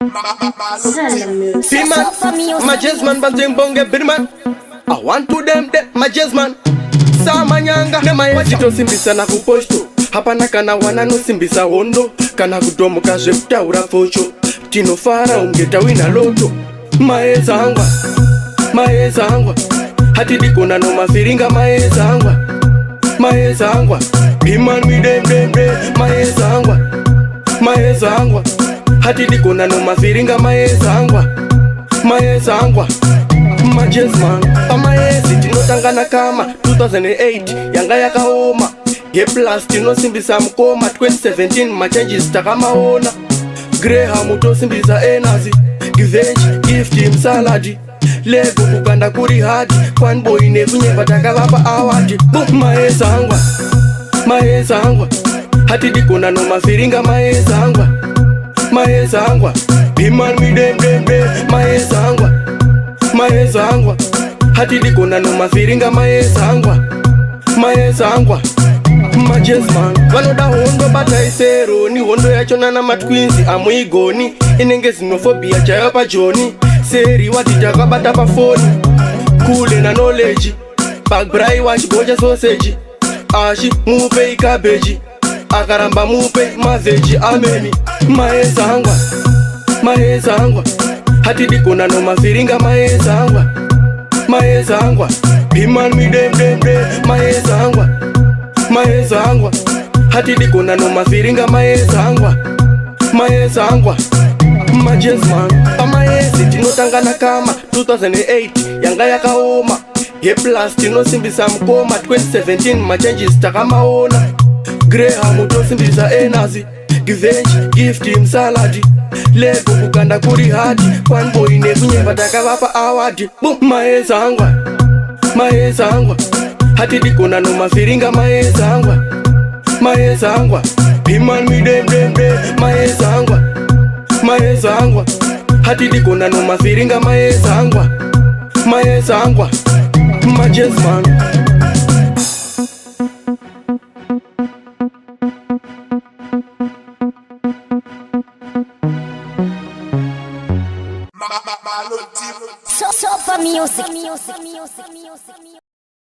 Birman, my jazzman, banting bonge Birman. I want to them, my jazzman. Sama nyanga, ne Mayezi to simbisa na kuposto. Hapana kana wana no simbisa hondo. Kana kudomo kazepta ura focho. Tino fara ungeta wina loto. Mayezi angwa, Mayezi angwa. Hati dikona no mafiringa Mayezi angwa. Mayezi angwa, Birman mi dem, Mayezi angwa. Mayezi angwa. Hati dikona no mafiringa Mayezi angwa. Mayezi angwa. Majesman, Mayezi tinotangana kama 2008 yanga yakaoma. Ye plus tinosimbisa mkoma 2017 machanges takamaona. Graham tosimbisa enazi, giveji, gift msaladi. Lego kukanda kuri hadi, fanboy nekunyeva takavapa awadi. Mayezi angwa, Mayezi angwa. Hati dikona no mafiringa Mayezi angwa. Mayezi angwa, Birman mi dem, Mayezi angwa. Mayezi angwa, hati dikona no mafiringa Mayezi angwa. Mayezi angwa, majesman. Vanoda hondo bataisero, ni hondo yachona na matwinzi amuigoni. Inenge xenophobia chayo pa Joni. Seri watita kabata pa phone. Kule na knowledge, bagbrai wachi boja sausage. Ashi mupe ikabeji, akaramba mupe maveji ameni. Mayezi angwa, Mayezi angwa. Hati dikona no mafiringa Mayezi angwa. Mayezi angwa, Birman mi dem, Mayezi angwa. Mayezi angwa, hati dikona no mafiringa Mayezi angwa. Mayezi angwa, majesman. Mayezi tinotangana kama 2008 yanga yakaoma. Ye plus tinosimbisa mkoma 2017 machanges takamaona. Graham tosimbisa enazi, giveji, gift msaladi. Lego kukanda kuri hadi, fanboy nekunyeva takavapa awadi. Mayezi angwa, Mayezi angwa. Hati dikona no mafiringa Mayezi angwa. Mayezi angwa, Birman mi dem, Mayezi angwa. Mayezi angwa, hati dikona no mafiringa Mayezi angwa. Mayezi angwa, majesman. So for music.